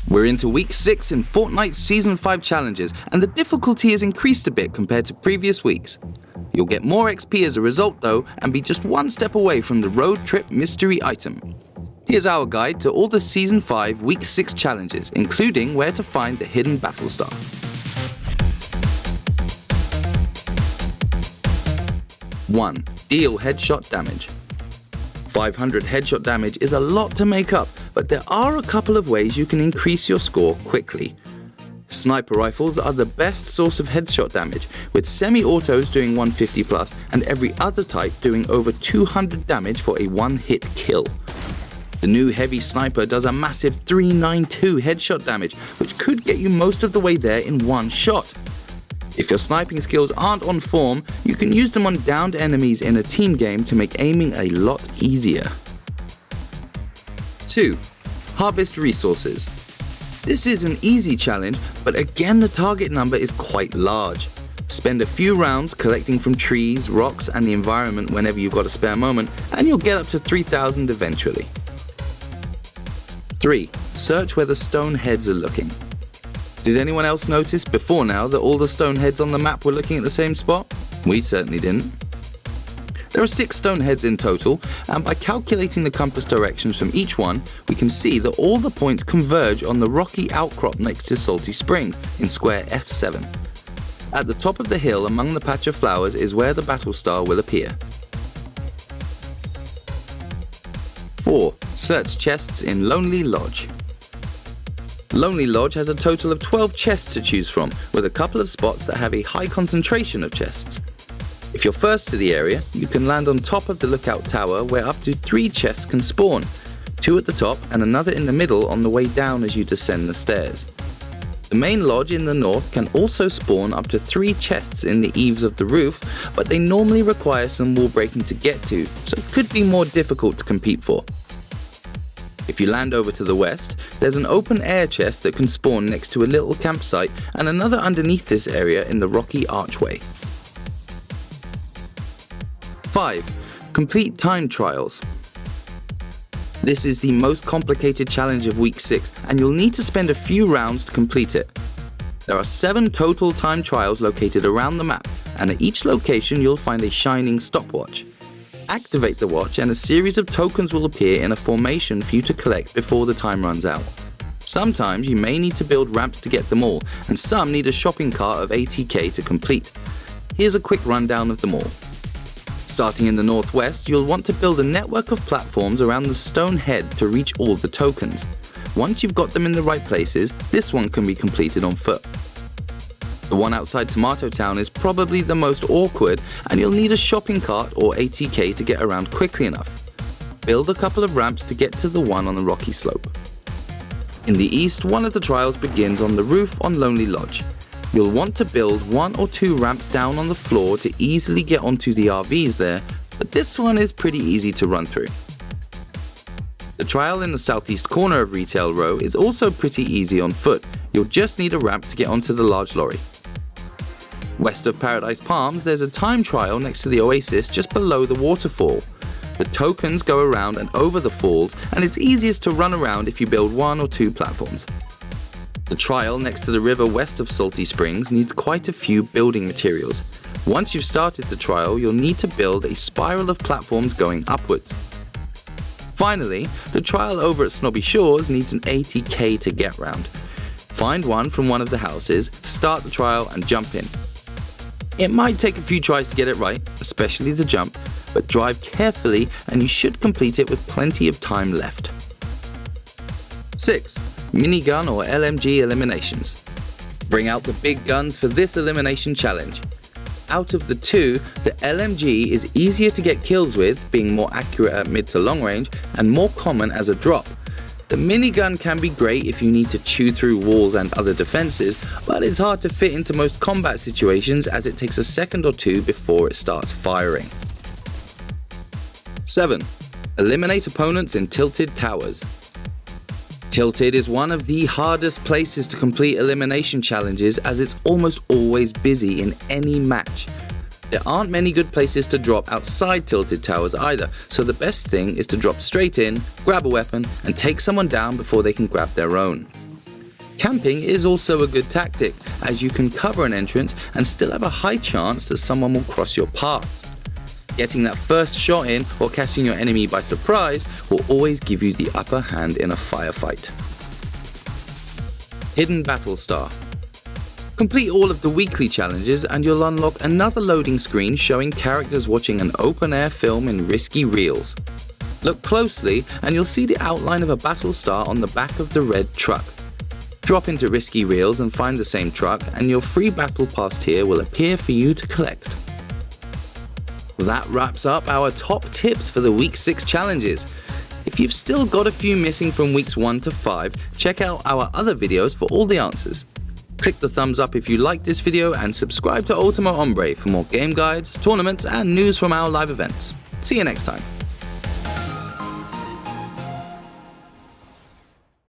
We're into week 6 in Fortnite's Season 5 challenges, and the difficulty has increased a bit compared to previous weeks. You'll get more XP as a result though, and be just one step away from the road trip mystery item. Here's our guide to all the Season 5 Week 6 challenges, including where to find the hidden battle star. One, deal headshot damage. 500 headshot damage is a lot to make up, but there are a couple of ways you can increase your score quickly. Sniper rifles are the best source of headshot damage, with semi-autos doing 150 plus and every other type doing over 200 damage for a one-hit kill. The new heavy sniper does a massive 392 headshot damage, which could get you most of the way there in one shot. If your sniping skills aren't on form, you can use them on downed enemies in a team game to make aiming a lot easier. 2. Harvest resources. This is an easy challenge, but again the target number is quite large. Spend a few rounds collecting from trees, rocks and the environment whenever you've got a spare moment, and you'll get up to 3,000 eventually. 3. Search where the stone heads are looking. Did anyone else notice before now that all the stone heads on the map were looking at the same spot? We certainly didn't. There are 6 stone heads in total, and by calculating the compass directions from each one, we can see that all the points converge on the rocky outcrop next to Salty Springs in square F7. At the top of the hill among the patch of flowers is where the battle star will appear. 4. Search chests in Lonely Lodge. Lonely Lodge has a total of 12 chests to choose from, with a couple of spots that have a high concentration of chests. If you're first to the area, you can land on top of the lookout tower where up to 3 chests can spawn, 2 at the top and another in the middle on the way down as you descend the stairs. The main lodge in the north can also spawn up to 3 chests in the eaves of the roof, but they normally require some wall breaking to get to, so it could be more difficult to compete for. If you land over to the west, there's an open air chest that can spawn next to a little campsite and another underneath this area in the rocky Archway. 5. Complete time trials. This is the most complicated challenge of week 6 and you'll need to spend a few rounds to complete it. There are 7 total time trials located around the map, and at each location you'll find a shining stopwatch. Activate the watch and a series of tokens will appear in a formation for you to collect before the time runs out. Sometimes you may need to build ramps to get them all, and some need a shopping cart of ATK to complete. Here's a quick rundown of them all. Starting in the northwest, you'll want to build a network of platforms around the stone head to reach all the tokens. Once you've got them in the right places, this one can be completed on foot. The one outside Tomato Town is probably the most awkward, and you'll need a shopping cart or ATK to get around quickly enough. Build a couple of ramps to get to the one on the rocky slope. In the east, one of the trials begins on the roof on Lonely Lodge. You'll want to build 1 or 2 ramps down on the floor to easily get onto the RVs there, but this one is pretty easy to run through. The trial in the southeast corner of Retail Row is also pretty easy on foot. You'll just need a ramp to get onto the large lorry. West of Paradise Palms, there's a time trial next to the oasis just below the waterfall. The tokens go around and over the falls, and it's easiest to run around if you build 1 or 2 platforms. The trial next to the river west of Salty Springs needs quite a few building materials. Once you've started the trial, you'll need to build a spiral of platforms going upwards. Finally, the trial over at Snobby Shores needs an ATK to get round. Find one from one of the houses, start the trial and jump in. It might take a few tries to get it right, especially the jump, but drive carefully and you should complete it with plenty of time left. 6. Minigun or LMG Eliminations. Bring out the big guns for this elimination challenge. Out of the 2, the LMG is easier to get kills with, being more accurate at mid to long range, and more common as a drop. The minigun can be great if you need to chew through walls and other defenses, but it's hard to fit into most combat situations as it takes a second or 2 before it starts firing. 7. Eliminate opponents in tilted towers. Tilted is one of the hardest places to complete elimination challenges as it's almost always busy in any match. There aren't many good places to drop outside tilted towers either, so the best thing is to drop straight in, grab a weapon, and take someone down before they can grab their own. Camping is also a good tactic, as you can cover an entrance and still have a high chance that someone will cross your path. Getting that first shot in or catching your enemy by surprise will always give you the upper hand in a firefight. Hidden Battle Star. Complete all of the weekly challenges and you'll unlock another loading screen showing characters watching an open-air film in risky reels. Look closely and you'll see the outline of a battle star on the back of the red truck. Drop into risky reels and find the same truck and your free battle pass tier will appear for you to collect. That wraps up our top tips for the Week 6 challenges. If you've still got a few missing from weeks 1 to 5, check out our other videos for all the answers. Click the thumbs up if you liked this video and subscribe to Ultimo Hombre for more game guides, tournaments and news from our live events. See you next time.